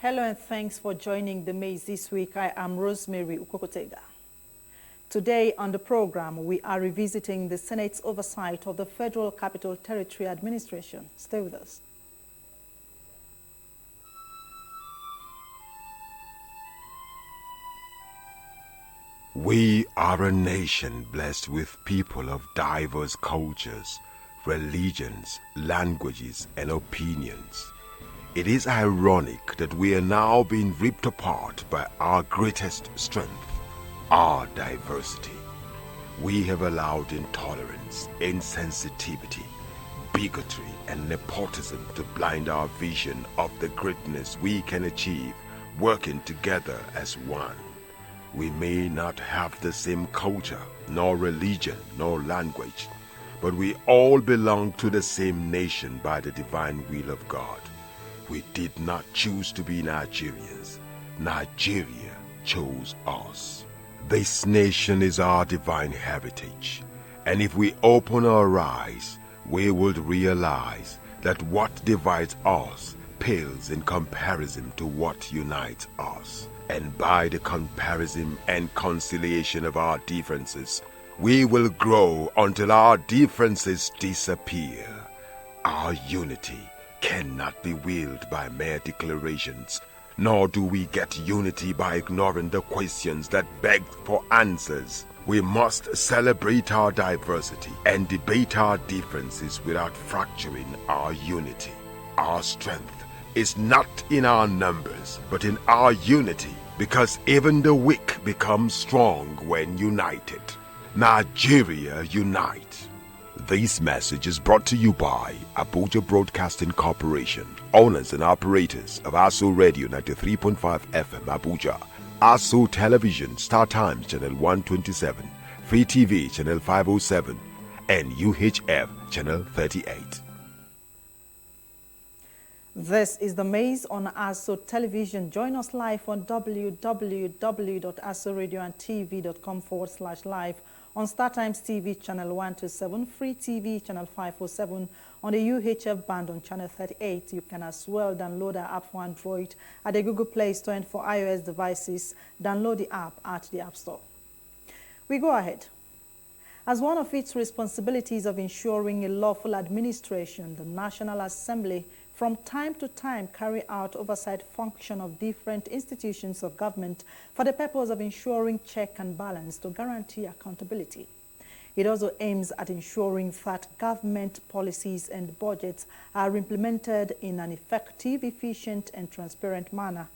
Hello and thanks for joining the Mace this week. I am Rosemary Ukokotega. Today on the program, we are revisiting the Senate's oversight of the Federal Capital Territory Administration. Stay with us. We are a nation blessed with people of diverse cultures, religions, languages, and opinions. It is ironic that we are now being ripped apart by our greatest strength, our diversity. We have allowed intolerance, insensitivity, bigotry, and nepotism to blind our vision of the greatness we can achieve working together as one. We may not have the same culture, nor religion, nor language, but we all belong to the same nation by the divine will of God. We did not choose to be Nigerians. Nigeria chose us. This nation is our divine heritage, and if we open our eyes, we will realize that what divides us pales in comparison to what unites us. And by the comparison and conciliation of our differences, we will grow until our differences disappear. Our unity cannot be willed by mere declarations, nor do we get unity by ignoring the questions that beg for answers. We must celebrate our diversity and debate our differences without fracturing our unity. Our strength is not in our numbers, but in our unity, because even the weak become strong when united. Nigeria unite. This message is brought to you by Abuja Broadcasting Corporation, owners and operators of ASO Radio 93.5 FM Abuja, ASO Television Star Times Channel 127, Free TV Channel 507, and UHF Channel 38. This is the Maze on ASO Television. Join us live on www.asoradioandtv.com/live, on StarTimes TV Channel 127, Free TV Channel 507, on the UHF band on Channel 38. You can as well download our app for Android at the Google Play Store, and for iOS devices, download the app at the App Store. We go ahead. As one of its responsibilities of ensuring a lawful administration, the National Assembly from time to time carry out oversight function of different institutions of government for the purpose of ensuring check and balance to guarantee accountability. It also aims at ensuring that government policies and budgets are implemented in an effective, efficient, and transparent manner.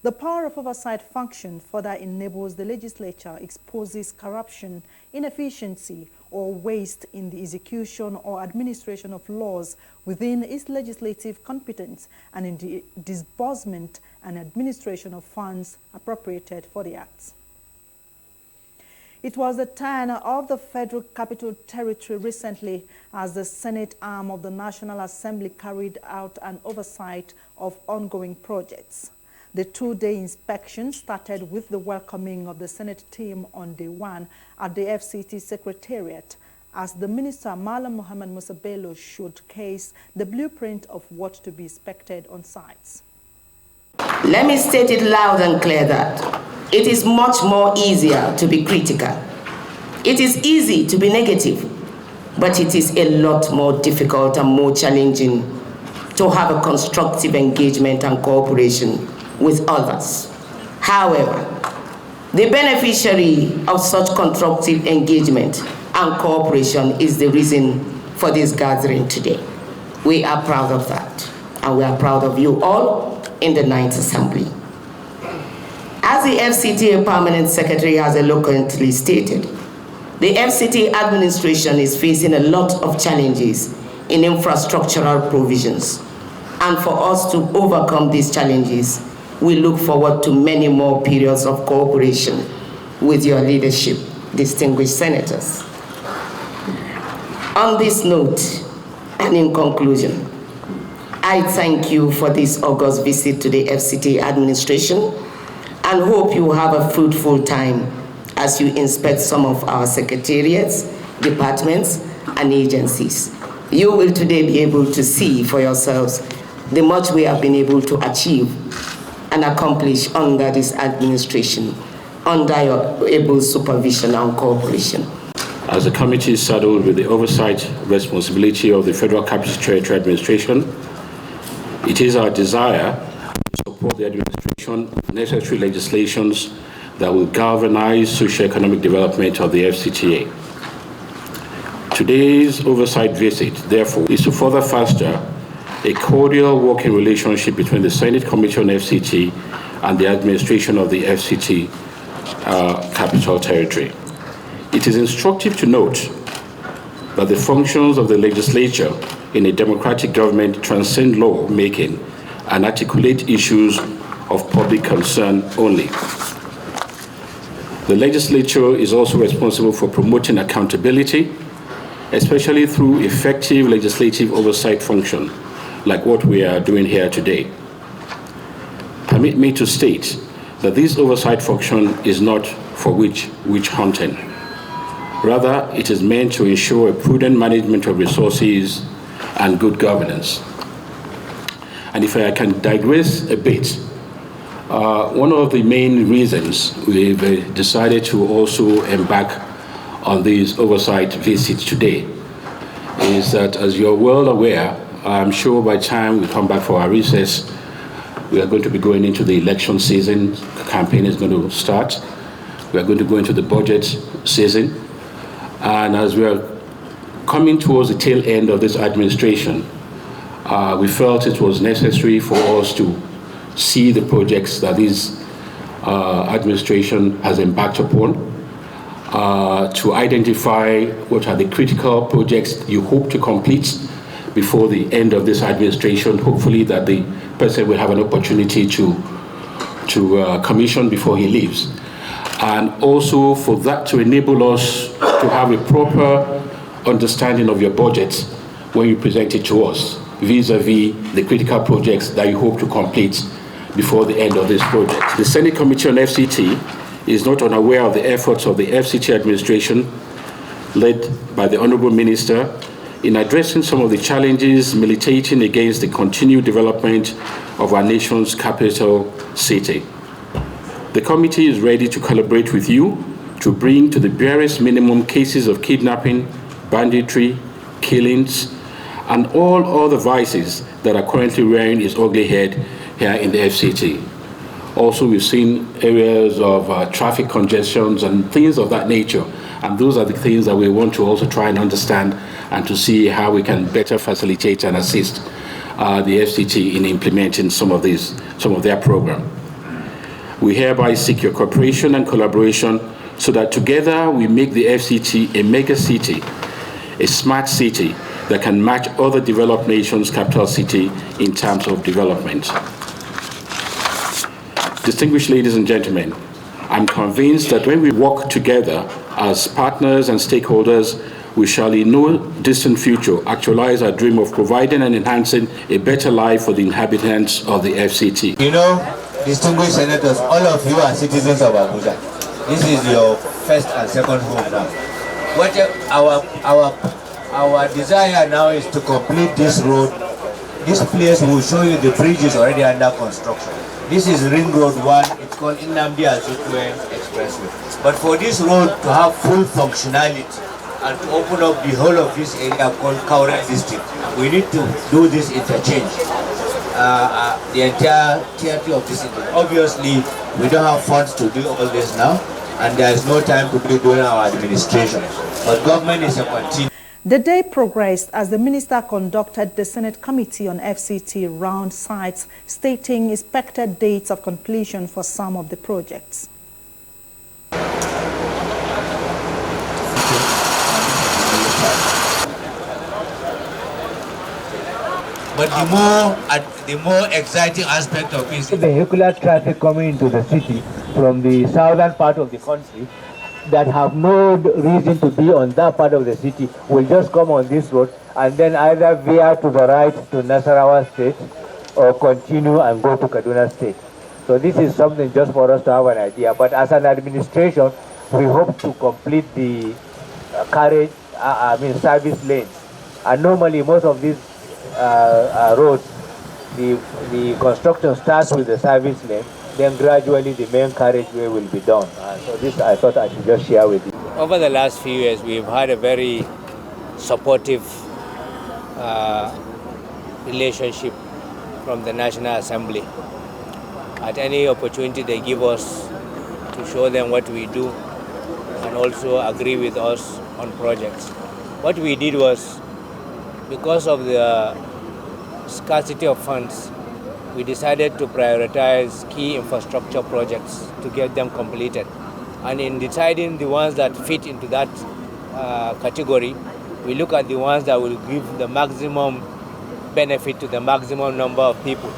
The power of oversight function further enables the legislature exposes corruption, inefficiency, or waste in the execution or administration of laws within its legislative competence and in the disbursement and administration of funds appropriated for the acts. It was the turn of the Federal Capital Territory recently as the Senate arm of the National Assembly carried out an oversight of ongoing projects. The two-day inspection started with the welcoming of the Senate team on day one at the FCT Secretariat, as the Minister Malam Mohammed Musa Bello showcased the blueprint of what to be inspected on sites. Let me state it loud and clear that it is much more easier to be critical. It is easy to be negative, but it is a lot more difficult and more challenging to have a constructive engagement and cooperation with others. However, the beneficiary of such constructive engagement and cooperation is the reason for this gathering today. We are proud of that, and we are proud of you all in the 9th Assembly. As the FCTA Permanent Secretary has eloquently stated, the FCTA administration is facing a lot of challenges in infrastructural provisions, and for us to overcome these challenges, we look forward to many more periods of cooperation with your leadership, distinguished senators. On this note, and in conclusion, I thank you for this August visit to the FCTA administration and hope you have a fruitful time as you inspect some of our secretariats, departments, and agencies. You will today be able to see for yourselves the much we have been able to achieve and accomplish under this administration, under your able supervision and cooperation. As the committee is saddled with the oversight responsibility of the Federal Capital Territory Administration, it is our desire to support the administration with necessary legislations that will galvanize socio-economic development of the FCTA. Today's oversight visit, therefore, is to further foster a cordial working relationship between the Senate Committee on FCT and the administration of the FCT Capital Territory. It is instructive to note that the functions of the legislature in a democratic government transcend law-making and articulate issues of public concern only. The legislature is also responsible for promoting accountability, especially through effective legislative oversight function, like what we are doing here today. Permit me to state that this oversight function is not for witch hunting. Rather, it is meant to ensure a prudent management of resources and good governance. And if I can digress a bit, one of the main reasons we've decided to also embark on this oversight visit today is that, as you're well aware, I'm sure by the time we come back for our recess, we are going to be going into the election season. The campaign is going to start. We are going to go into the budget season. And as we are coming towards the tail end of this administration, we felt it was necessary for us to see the projects that this administration has embarked upon, to identify what are the critical projects you hope to complete before the end of this administration, hopefully that the president will have an opportunity to commission before he leaves. And also for that to enable us to have a proper understanding of your budget when you present it to us, vis-a-vis the critical projects that you hope to complete before the end of this project. The Senate Committee on FCT is not unaware of the efforts of the FCT administration, led by the Honorable Minister, in addressing some of the challenges militating against the continued development of our nation's capital city. The committee is ready to collaborate with you to bring to the barest minimum cases of kidnapping, banditry, killings, and all other vices that are currently rearing its ugly head here in the FCT. Also, we've seen areas of traffic congestions and things of that nature. And those are the things that we want to also try and understand and to see how we can better facilitate and assist the FCT in implementing some of their program. We hereby seek your cooperation and collaboration so that together we make the FCT a mega city, a smart city that can match other developed nations' capital city in terms of development. Distinguished ladies and gentlemen, I'm convinced that when we work together as partners and stakeholders, we shall in no distant future actualize our dream of providing and enhancing a better life for the inhabitants of the FCT. You know, distinguished senators, all of you are citizens of Abuja. This is your first and second home now. What our desire now is to complete this road. This place will show you the bridge is already under construction. This is Ring Road 1, it's called Nnamdi Azikiwe Expressway. But for this road to have full functionality and to open up the whole of this area called Kaura District, we need to do this interchange. The entire theater of this interchange. Obviously, we don't have funds to do all this now, and there is no time to be doing our administration. But government is a continuous. The day progressed as the minister conducted the Senate Committee on FCT round sites, stating expected dates of completion for some of the projects. But the more exciting aspect of it is the vehicular traffic coming into the city from the southern part of the country that have no reason to be on that part of the city will just come on this road and then either veer to the right to Nasarawa State or continue and go to Kaduna State. So this is something just for us to have an idea. But as an administration, we hope to complete the service lanes. And normally most of these roads the construction starts with the service lane, then gradually the main carriageway will be done. So this I thought I should just share with you. Over the last few years, we've had a very supportive relationship from the National Assembly. At any opportunity they give us to show them what we do and also agree with us on projects. What we did was, because of the scarcity of funds, we decided to prioritize key infrastructure projects to get them completed. And in deciding the ones that fit into that category, we look at the ones that will give the maximum benefit to the maximum number of people.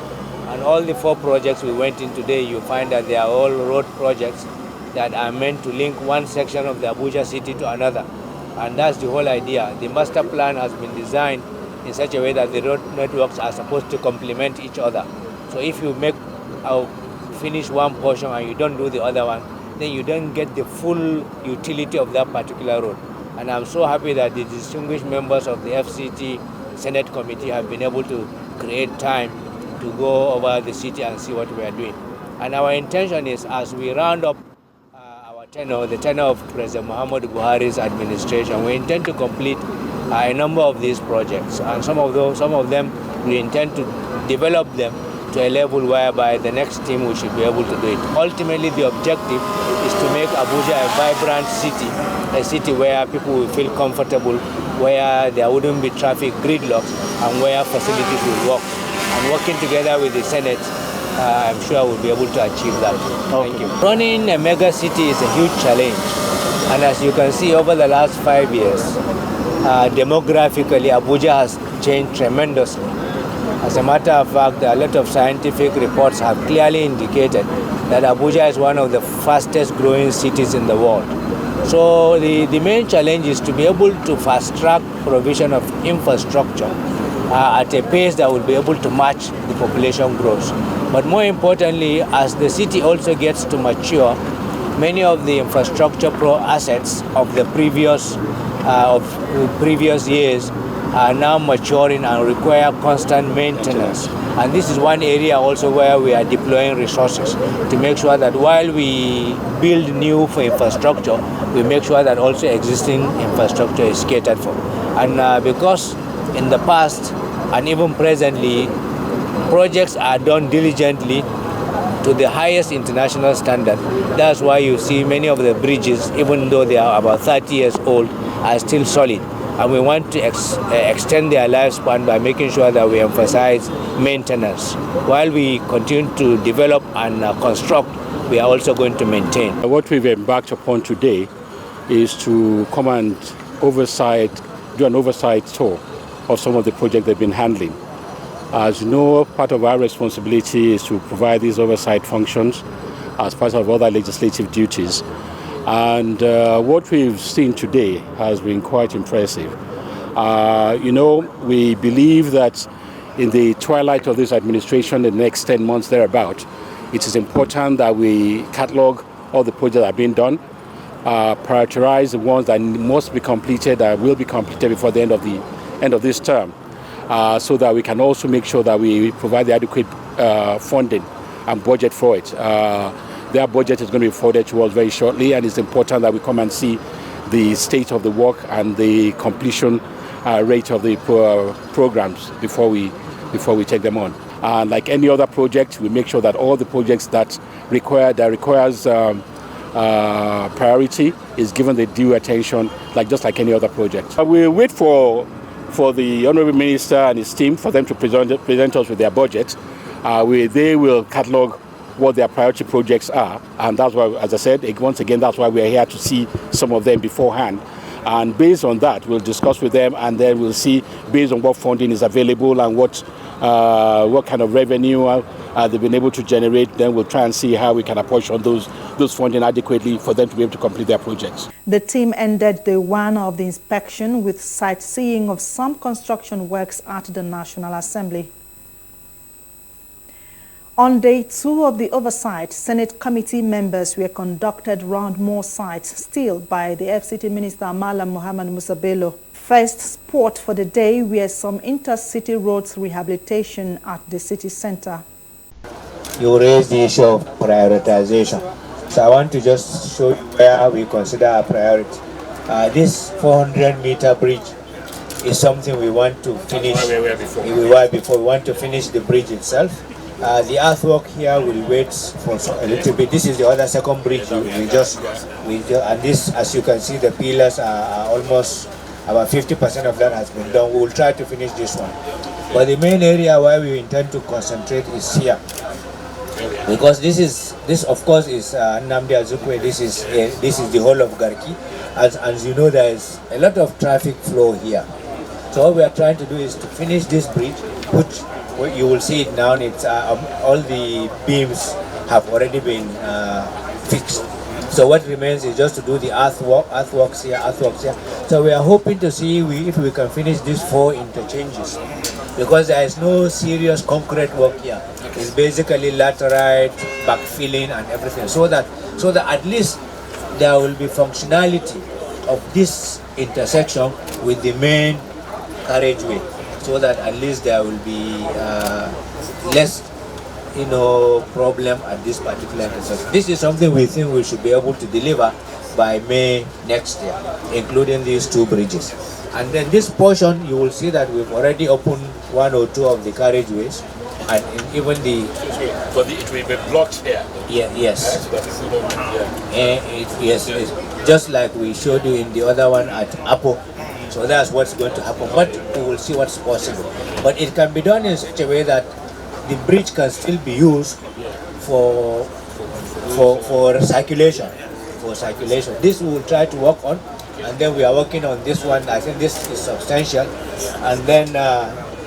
And all the 4 projects we went in today, you find that they are all road projects that are meant to link one section of the Abuja city to another. And that's the whole idea. The master plan has been designed in such a way that the road networks are supposed to complement each other. So if you finish one portion and you don't do the other one, then you don't get the full utility of that particular road. And I'm so happy that the distinguished members of the FCT Senate Committee have been able to create time to go over the city and see what we are doing. And our intention is, as we round up our tenure, the tenure of President Muhammadu Buhari's administration, we intend to complete a number of these projects. And some of them, we intend to develop them to a level whereby the next team we should be able to do it. Ultimately, the objective is to make Abuja a vibrant city, a city where people will feel comfortable, where there wouldn't be traffic gridlocks, and where facilities will work. And working together with the Senate, I'm sure we'll be able to achieve that. Thank you. Running a mega city is a huge challenge. And as you can see, over the last 5 years, demographically, Abuja has changed tremendously. As a matter of fact, a lot of scientific reports have clearly indicated that Abuja is one of the fastest growing cities in the world. So the main challenge is to be able to fast-track provision of infrastructure at a pace that will be able to match the population growth. But more importantly, as the city also gets to mature, many of the infrastructure assets of the previous years are now maturing and require constant maintenance. And this is one area also where we are deploying resources to make sure that while we build new for infrastructure, we make sure that also existing infrastructure is catered for. And because in the past and even presently, projects are done diligently to the highest international standard. That's why you see many of the bridges, even though they are about 30 years old, are still solid. And we want to extend their lifespan by making sure that we emphasize maintenance. While we continue to develop and construct, we are also going to maintain. What we've embarked upon today is to come and do an oversight tour of some of the projects they've been handling. As you know, part of our responsibility is to provide these oversight functions as part of other legislative duties. And what we've seen today has been quite impressive. We believe that in the twilight of this administration, in the next 10 months thereabout, it is important that we catalog all the projects that are being done, prioritize the ones that must be completed, that will be completed before the end of this term, so that we can also make sure that we provide the adequate funding and budget for it. Their budget is going to be forwarded to us very shortly, and it's important that we come and see the state of the work and the completion rate of the programs before we take them on. And like any other project, we make sure that all the projects that requires priority is given the due attention, just like any other project. We wait for the Honourable Minister and his team for them to present us with their budget. They will catalogue what their priority projects are, and that's why, as I said, once again, that's why we are here to see some of them beforehand. And based on that, we'll discuss with them, and then we'll see, based on what funding is available and what kind of revenue they've been able to generate, then we'll try and see how we can apportion those funding adequately for them to be able to complete their projects. The team ended day one of the inspection with sightseeing of some construction works at the National Assembly. On day two of the Oversight, Senate committee members were conducted round more sites still by the FCT Minister Malam Muhammad Musa Bello. First spot for the day were some intercity roads rehabilitation at the city center. You raised the issue of prioritization. So I want to just show you where we consider a priority. This 400-meter bridge is something we want to finish. We want to finish the bridge itself. The earthwork here will wait for a little bit. This is the other second bridge and this, as you can see, the pillars are almost about 50% of that has been done. We will try to finish this one. But the main area where we intend to concentrate is here. Because this of course is Nnamdi Azikiwe. This is the whole of Garki. As you know, there is a lot of traffic flow here. So what we are trying to do is to finish this bridge, which you will see it now. It's all the beams have already been fixed. So what remains is just to do the earthworks here. So we are hoping to see if we can finish these 4 interchanges, because there is no serious concrete work here. It's basically laterite, backfilling and everything, so that at least there will be functionality of this intersection with the main carriageway, so that at least there will be less problem at this particular intersection. This is something we think we should be able to deliver by May next year, including these 2 bridges. And then this portion, you will see that we've already opened 1 or 2 of the carriageways, and even the... But it will be blocked here. Yeah, yes. Yes, just like we showed you in the other one at Apo. So that's what's going to happen, but we will see what's possible. But it can be done in such a way that the bridge can still be used for circulation. This we will try to work on, and then we are working on this one. I think this is substantial. And then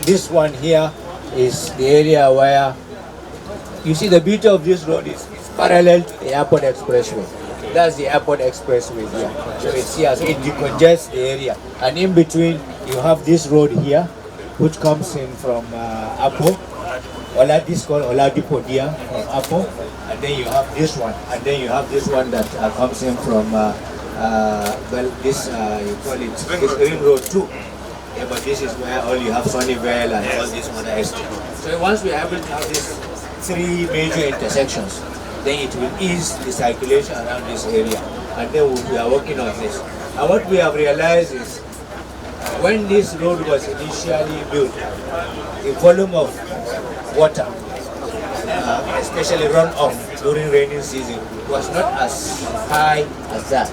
this one here is the area where you see the beauty of this road is parallel to the airport expressway. That's the airport expressway here. So it's here, so it decongest the area. And in between, you have this road here, which comes in from Apo. This called Oladipo Dia from Apo. And then you have this one. And then you have this one that comes in from, you call it this Ring Road 2. Yeah, but this is where all you have Sunnyvale and all these other estates. So once we are able to have these 3 major intersections, then it will ease the circulation around this area. And then we are working on this. And what we have realized is, when this road was initially built, the volume of water, especially runoff during rainy season, was not as high as that.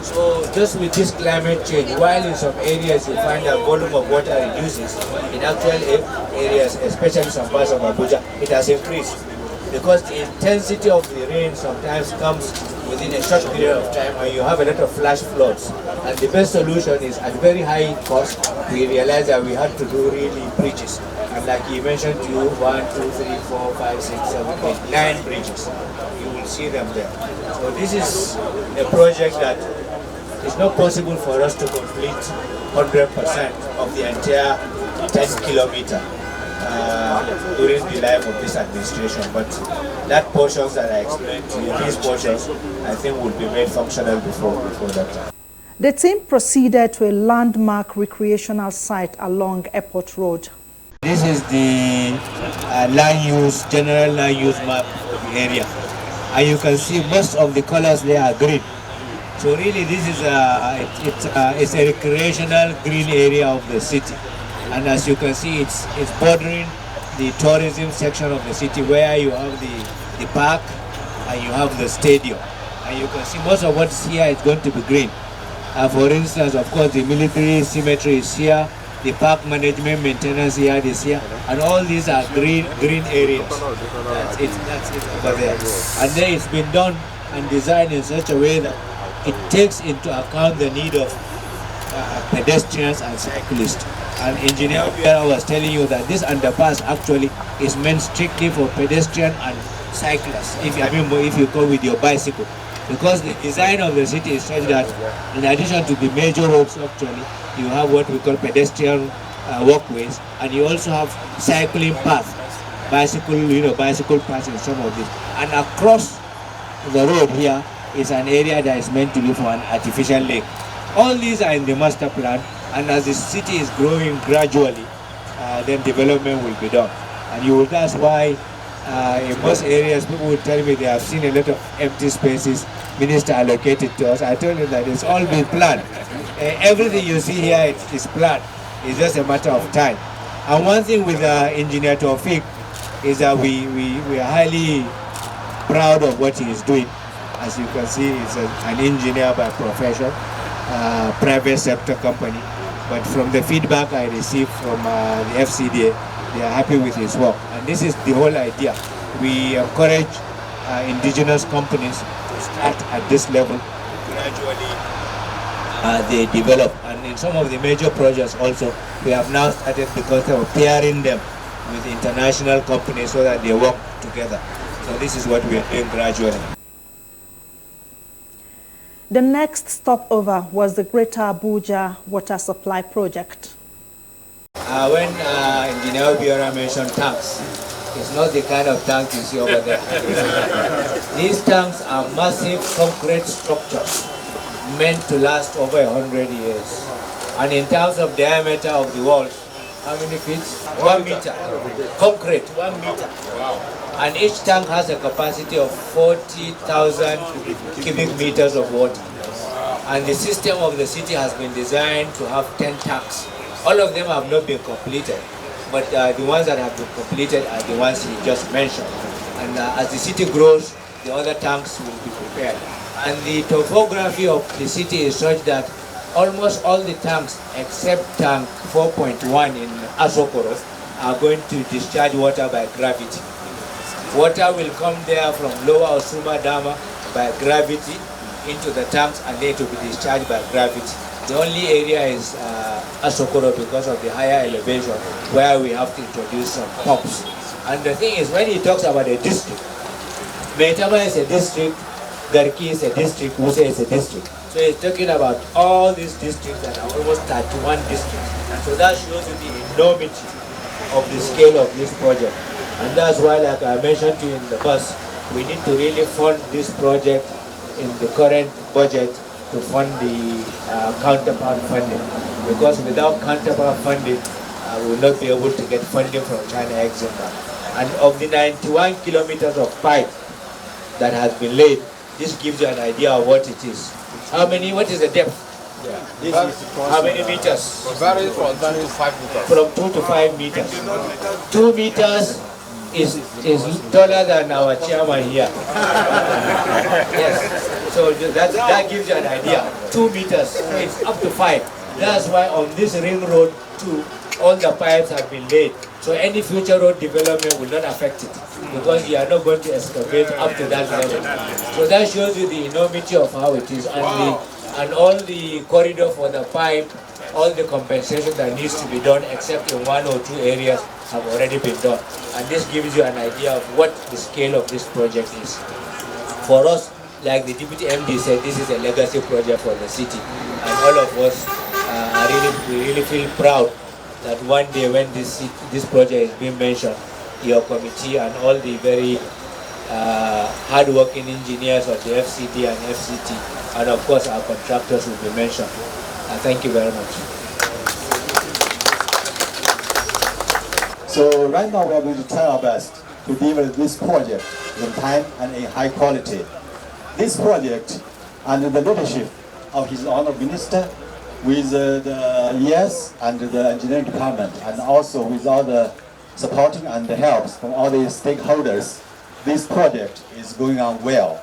So just with this climate change, while in some areas you find that volume of water reduces, in actual areas, especially some parts of Abuja, it has increased. Because the intensity of the rain sometimes comes within a short period of time, and you have a lot of flash floods. And the best solution is, at very high cost, we realized that we had to do really bridges. And like you mentioned to you, 1, 2, 3, 4, 5, 6, 7, 8, 9 bridges. You will see them there. So this is a project that it's not possible for us to complete 100% of the entire 10 kilometer during the life of this administration, but that portions that I explained to you, these portions, I think will be made functional before that time. The team proceeded to a landmark recreational site along Airport Road. This is the general land use map of the area, and you can see most of the colors there are green. So really, this is it's a recreational green area of the city, and as you can see, it's bordering the tourism section of the city, where you have the park and you have the stadium, and you can see most of what's here is going to be green. For instance, of course, the military cemetery is here, the park management maintenance yard is here, and all these are green areas. That's it over there. And then it's been done and designed in such a way that it takes into account the need of pedestrians and cyclists. And Engineer Obiara was telling you that this underpass actually is meant strictly for pedestrian and cyclists, if you go with your bicycle. Because the design of the city is such that, in addition to the major roads actually, you have what we call pedestrian walkways, and you also have cycling paths, bicycle paths in some of these. And across the road here is an area that is meant to be for an artificial lake. All these are in the master plan, And as the city is growing gradually, then development will be done. And you will ask why in most areas people will tell me they have seen a lot of empty spaces minister allocated to us. I told you that it's all been planned. Everything you see here is planned. It's just a matter of time. And one thing with Engineer Taufik is that we are highly proud of what he is doing. As you can see, he's an engineer by profession, private sector company. But from the feedback I received from the FCTA, they are happy with his work. And this is the whole idea. We encourage indigenous companies to start at this level. Gradually, they develop. And in some of the major projects also, we have now started the concept of pairing them with international companies so that they work together. So this is what we are doing gradually. The next stopover was the Greater Abuja Water Supply Project. When Engineer Biora mentioned tanks, it's not the kind of tank you see over there. These tanks are massive concrete structures meant to last over 100 years. And in terms of diameter of the walls, how many feet? 1 meter. Concrete, 1 meter. Wow. And each tank has a capacity of 40,000 cubic meters of water. And the system of the city has been designed to have 10 tanks. All of them have not been completed, but the ones that have been completed are the ones he just mentioned. And as the city grows, the other tanks will be prepared. And the topography of the city is such that almost all the tanks except tank 4.1 in Asokoro are going to discharge water by gravity. Water will come there from Lower Osuma Dama by gravity into the tanks, and then to be discharged by gravity. The only area is Asokoro because of the higher elevation where we have to introduce some pumps. And the thing is, when he talks about a district, Maitama is a district, Garki is a district, Musa is a district. So he's talking about all these districts that are almost 31 districts. And so that shows you the enormity of the scale of this project. And that's why, like I mentioned to you in the past, we need to really fund this project in the current budget to fund the counterpart funding. Because without counterpart funding, we will not be able to get funding from China Exim Bank. And of the 91 kilometers of pipe that has been laid, this gives you an idea of what it is. How many, what is the depth? Yeah. This is how many meters? It varies from 2 to 5 meters. From 2 to 5 meters. 2 meters is taller than our chairman here. Yes. So that gives you an idea. 2 meters. It's up to 5. That's why on this ring road too, all the pipes have been laid. So any future road development will not affect it because you are not going to excavate up to that level. So that shows you the enormity of how it is. And all the corridor for the pipe, all the compensation that needs to be done except in 1 or 2 areas have already been done. And this gives you an idea of what the scale of this project is. For us, like the Deputy MD said, this is a legacy project for the city. And all of us we really feel proud that one day when this project is being mentioned, your committee and all the very hard-working engineers of the FCT and FCT, and of course our contractors will be mentioned. Thank you very much. So right now we are going to try our best to deliver this project in time and in high quality. This project, under the leadership of His Honor Minister, with the ES and the engineering department, and also with all the supporting and the helps from all the stakeholders, this project is going on well.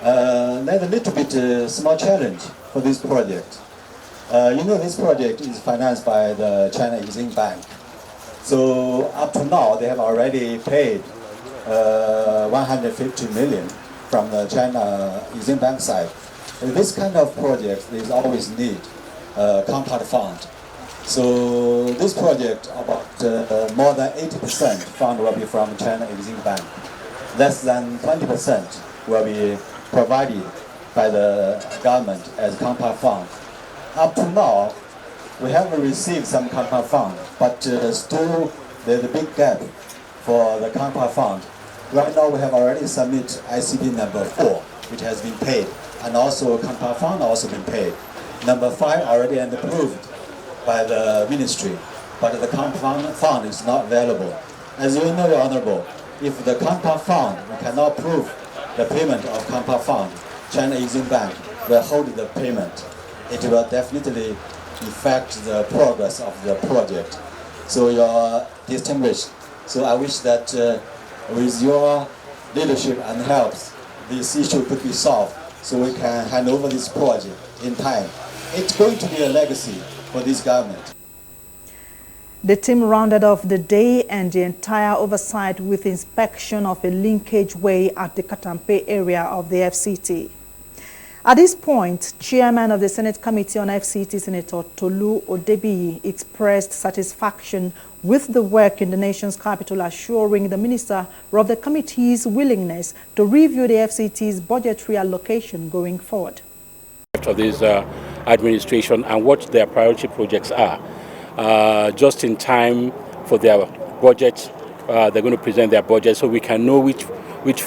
There's a little bit small challenge for this project. You know, this project is financed by the China Exim Bank. So up to now, they have already paid 150 million from the China Exim Bank side. In this kind of project, there is always need counterpart fund. So this project, about more than 80% fund will be from China Exim Bank. Less than 20% will be provided by the government as counterpart fund. Up to now, we haven't received some counterpart fund, but still there's a big gap for the counterpart fund. Right now we have already submitted ICP number 4, which has been paid, and also counterpart fund also been paid. Number 5 already approved, by the ministry, but the compound fund is not available. As you know, Your Honorable, if the compound fund cannot prove the payment of compound fund, China Exim Bank will hold the payment. It will definitely affect the progress of the project. So you are distinguished. So I wish that with your leadership and help, this issue could be solved so we can hand over this project in time. It's going to be a legacy for this government. The team rounded off the day and the entire oversight with inspection of a linkage way at the Katampe area of the FCT. At this point, Chairman of the Senate Committee on FCT, Senator Tolu Odebiyi, expressed satisfaction with the work in the nation's capital, assuring the minister of the committee's willingness to review the FCT's budgetary allocation going forward. Of this administration and what their priority projects are. Just in time for their budget, they're going to present their budget so we can know which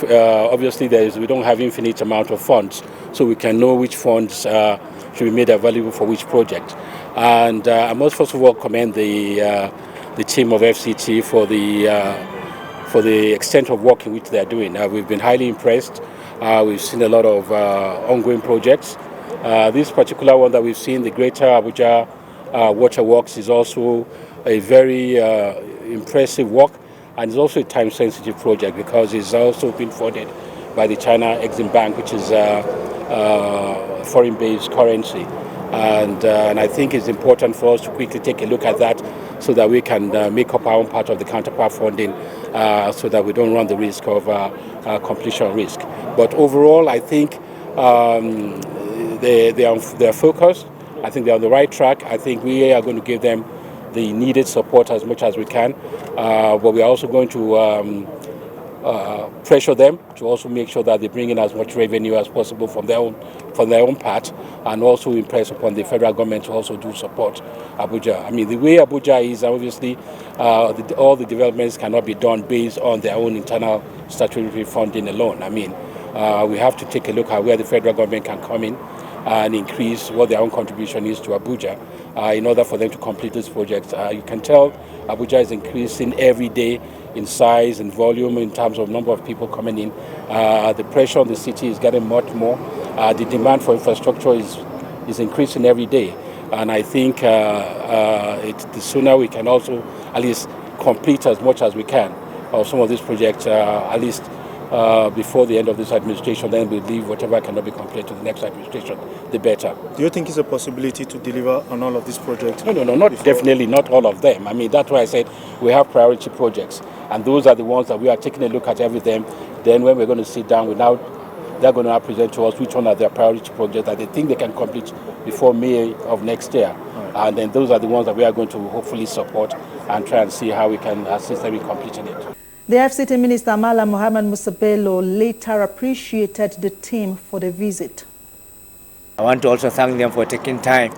obviously we don't have infinite amount of funds, so we can know which funds should be made available for which project. And I must first of all commend the team of FCT for the extent of work in which they are doing. We've been highly impressed. We've seen a lot of ongoing projects. This particular one that we've seen, the Greater Abuja Waterworks, is also a very impressive work, and it's also a time-sensitive project because it's also been funded by the China Exim Bank, which is foreign-based currency. And I think it's important for us to quickly take a look at that so that we can make up our own part of the counterpart funding so that we don't run the risk of completion risk. But overall, I think they're focused. I think they're on the right track. I think we are going to give them the needed support as much as we can. But we are also going to pressure them to also make sure that they bring in as much revenue as possible from their own part, and also impress upon the federal government to also do support Abuja. I mean, the way Abuja is, obviously, all the developments cannot be done based on their own internal statutory funding alone. I mean, we have to take a look at where the federal government can come in and increase what their own contribution is to Abuja in order for them to complete this project. You can tell Abuja is increasing every day in size and volume in terms of number of people coming in. The pressure on the city is getting much more. The demand for infrastructure is increasing every day. And I think the sooner we can also at least complete as much as we can of some of these projects, at least before the end of this administration, then we leave whatever cannot be completed to the next administration, the better. Do you think it's a possibility to deliver on all of these projects? No, definitely not all of them. I mean, that's why I said we have priority projects, and those are the ones that we are taking a look at everything. Then when we're going to sit down, they're going to present to us which one are their priority projects that they think they can complete before May of next year. Right. And then those are the ones that we are going to hopefully support and try and see how we can assist them in completing it. The FCT Minister Malam Muhammad Musabelo later appreciated the team for the visit. I want to also thank them for taking time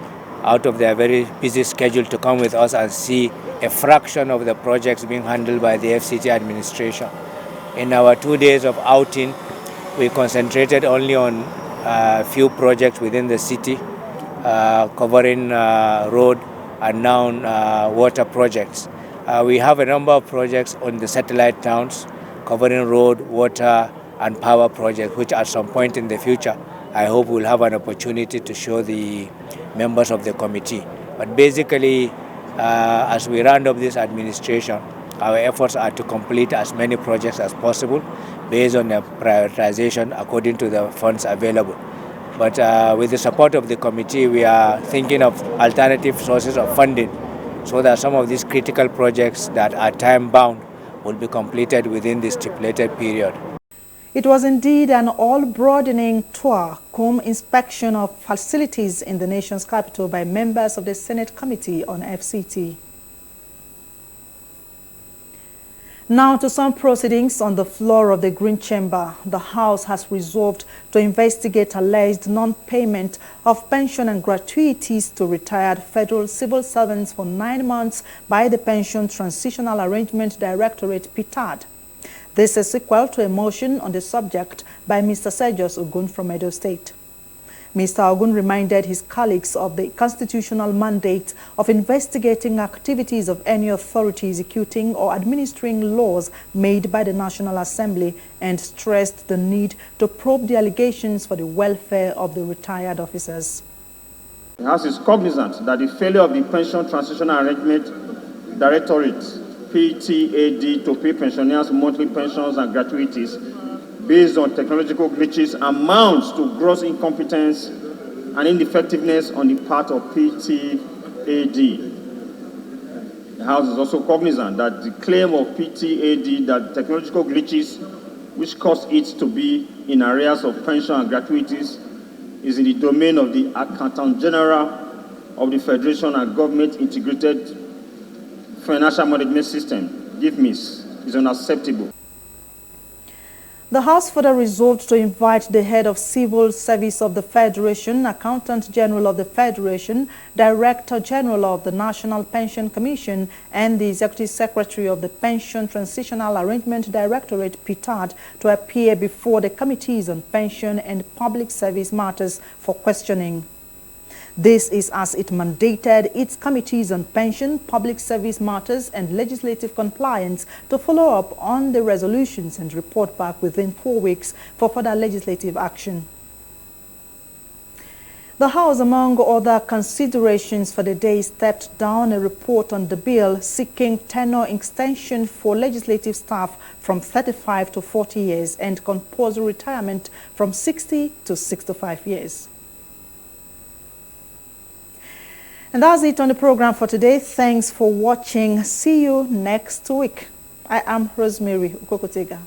out of their very busy schedule to come with us and see a fraction of the projects being handled by the FCT administration. In our 2 days of outing, we concentrated only on a few projects within the city, covering road and now water projects. We have a number of projects on the satellite towns covering road, water and power projects, which at some point in the future, I hope we'll have an opportunity to show the members of the committee. But basically, as we round up this administration, our efforts are to complete as many projects as possible based on the prioritization according to the funds available. But with the support of the committee, we are thinking of alternative sources of funding so that some of these critical projects that are time-bound will be completed within the stipulated period. It was indeed an all-broadening tour, cum inspection of facilities in the nation's capital by members of the Senate Committee on FCT. Now to some proceedings on the floor of the Green Chamber. The House has resolved to investigate alleged non-payment of pension and gratuities to retired federal civil servants for 9 months by the Pension Transitional Arrangement Directorate, PTAD. This is equal to a motion on the subject by Mr. Sergius Ogun from Edo State. Mr. Ogun reminded his colleagues of the constitutional mandate of investigating activities of any authority executing or administering laws made by the National Assembly and stressed the need to probe the allegations for the welfare of the retired officers. The House is cognizant that the failure of the Pension Transitional Arrangement Directorate, FCTA, to pay pensioners monthly pensions and gratuities based on technological glitches amounts to gross incompetence and ineffectiveness on the part of FCTA. The House is also cognizant that the claim of FCTA that technological glitches which caused it to be in arrears of pension and gratuities is in the domain of the Accountant General of the Federation and Government Integrated Financial Management System, Mace, is unacceptable. The House further resolved to invite the head of Civil Service of the Federation, Accountant General of the Federation, Director General of the National Pension Commission, and the Executive Secretary of the Pension Transitional Arrangement Directorate, PTAD, to appear before the Committees on Pension and Public Service Matters for questioning. This is as it mandated its committees on pension, public service matters, and legislative compliance to follow up on the resolutions and report back within 4 weeks for further legislative action. The House, among other considerations for the day, stepped down a report on the bill seeking tenure extension for legislative staff from 35 to 40 years and compulsory retirement from 60 to 65 years. And that's it on the program for today. Thanks for watching. See you next week. I am Rosemary Ukokotega.